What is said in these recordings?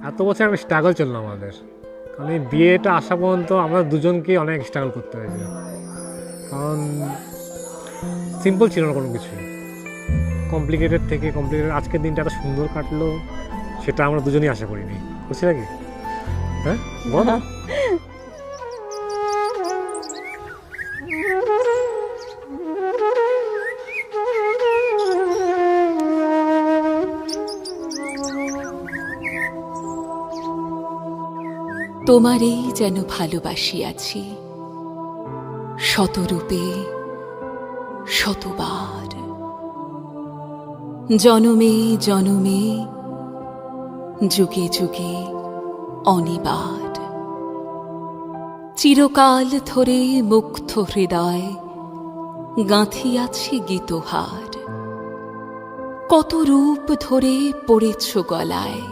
এত বছর একটা স্ট্রাগল চললো আমাদের, কারণ এই বিয়েটা আসা পর্যন্ত আমরা দুজনকে অনেক স্ট্রাগল করতে হয়েছে, কারণ সিম্পল ছিল না কোনো কিছুই, কমপ্লিকেটেড থেকে কমপ্লিকেটেড। আজকের দিনটা এত সুন্দর কাটলো সেটা আমরা দুজনেই আশা করিনি, বুঝছি নাকি? হ্যাঁ বল। তোমারেই যেন ভালোবাসিয়াছি শতরূপে শতবার, জনমে জনমে যুগে যুগে অনিবার। চিরকাল ধরে মুগ্ধ হৃদয় গাঁথিয়াছি গীতহার, কত রূপ ধরে পড়েছ গলায়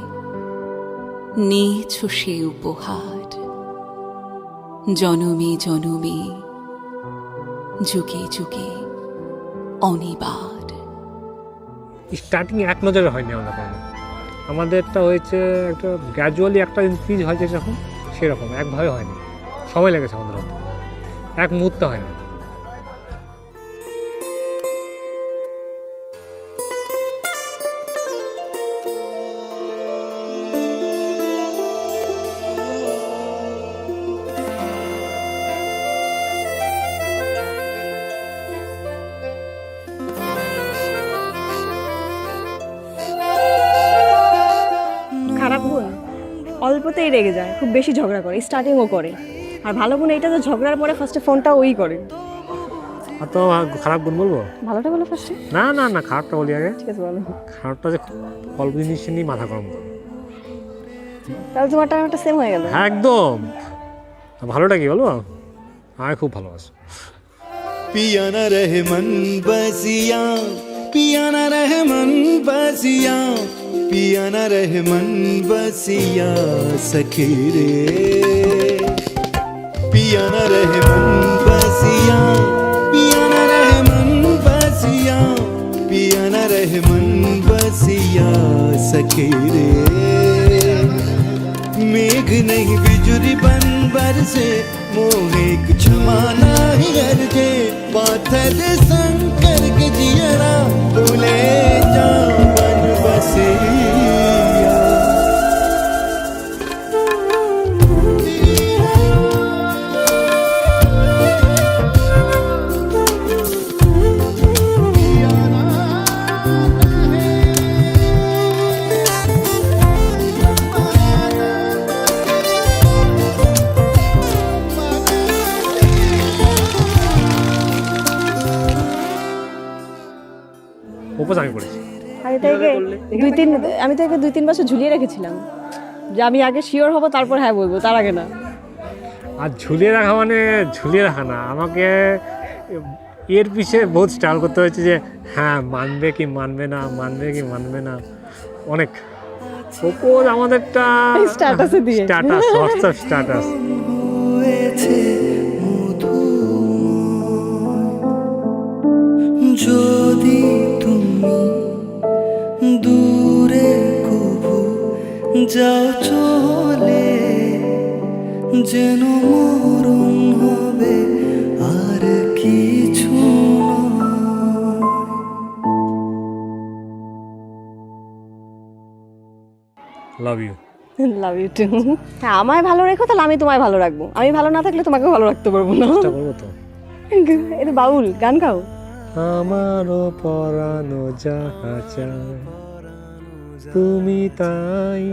নিয়েছ সে উপহার। জনমে জনমে যুগে যুগে অনিবার। স্টার্টিং এক নজরে হয়নি আমাদের কোনো, আমাদেরটা হয়েছে একটা গ্র্যাজুয়ালি একটা ইনক্রিজ হয়েছে যখন, সেরকম একভাবে হয়নি, সময় লেগেছে আমাদের হতে, এক মুহূর্তে হয় না। খারাপ বোন অল্পতেই রেগে যায়, খুব বেশি ঝগড়া করে, স্টার্টিংও করে। আর ভালো বোন এইটা তো ঝগড়ার পরে ফার্স্টে ফোনটা ওই করে। আর তো খারাপ গুণ বলবো? ভালোটা বলো ফার্স্টে। না না না, খারাপটা বলি আগে। ঠিক আছে বলো। খারাপটা যে অল্প জিনিস নিয়ে মাথা গরম করে। তাহলে তোমারটা আমারটা সেম হয়ে গেল। হ্যাঁ একদম। ভালোটা কি বলবো? আমি খুব ভালোবাসি। पिया न रहे मन बसिया, पिया न रहे मन बसिया, पिया न रहे मन बसिया सखी रे। पिया न रहे मन बसिया, पिया न रहे मन बसिया, पिया न रहे मन बसिया सखी रे। मेघ नहीं बिजुरी बन बरसे, मोहे क्षमा नाही गरजे, पाथर शंकर के जियरा भूले जा बन बसिया। উপোস আমি করেছি। আমি তাকে 2-3 বছর ঝুলিয়ে রেখেছিলাম যে আমি আগে শিওর হব, তারপর হ্যাঁ বলবো, তার আগে না। আর ঝুলিয়ে রাখা মানে ঝুলিয়ে রাখা না, আমাকে এর পিছে বহুত স্ট্রাগল করতে হয়েছে যে হ্যাঁ মানবে কি মানবে না, মানবে কি মানবে না, অনেক। প্রপোজ আমাদেরটা স্ট্যাটাসে দিয়ে, স্ট্যাটাস, হোয়াটসঅ্যাপ স্ট্যাটাস। যদি তুমি দূরে কবু যাও চলে, যেন মরণ হবে আর কিছু love you. Love you too. হ্যাঁ আমায় ভালো রেখো, তাহলে আমি তোমায় ভালো রাখবো। আমি ভালো না থাকলে তোমাকেও ভালো রাখতে পারবো না। চেষ্টা করবো তো। এটা বাউল গান গাও। আমারও পরানো যাহা চায় তুমি তাই,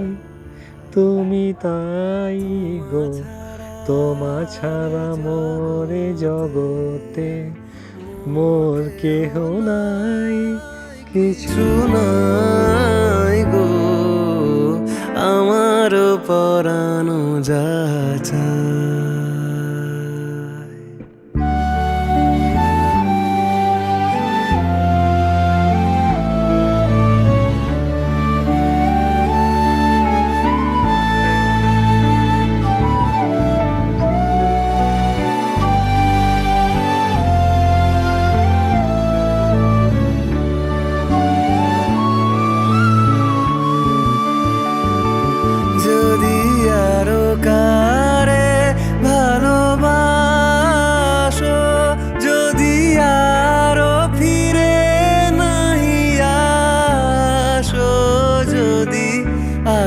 তুমি তাই গো, তোমা ছাড়া মোরে জগতে মোর কেহ নাই, কিছু নাই গো, আমারও পরানো যাহা চায়।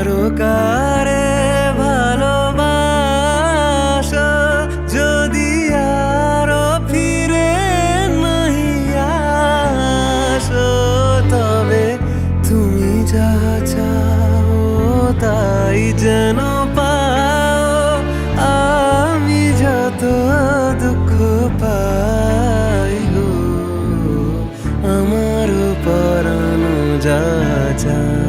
আরো কারে ভালোবাসো, যদি আরো ফিরে নাহি আসো, তবে তুমি যা চাও তাই যেন পাও। আমি যত দুঃখ পাই গো, আমার পরানো যা চায়,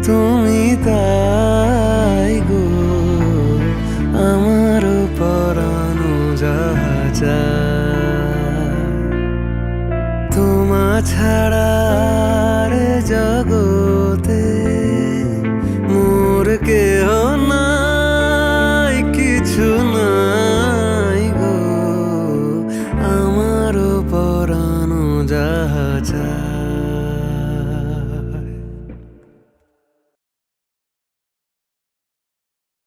তুমি তাই গো, আমার পরানো যা চায়। তোমা ছাড়া আর জগতে মোর কেহ নাই, কিছু নাই গো, আমার পরানো যা চায়।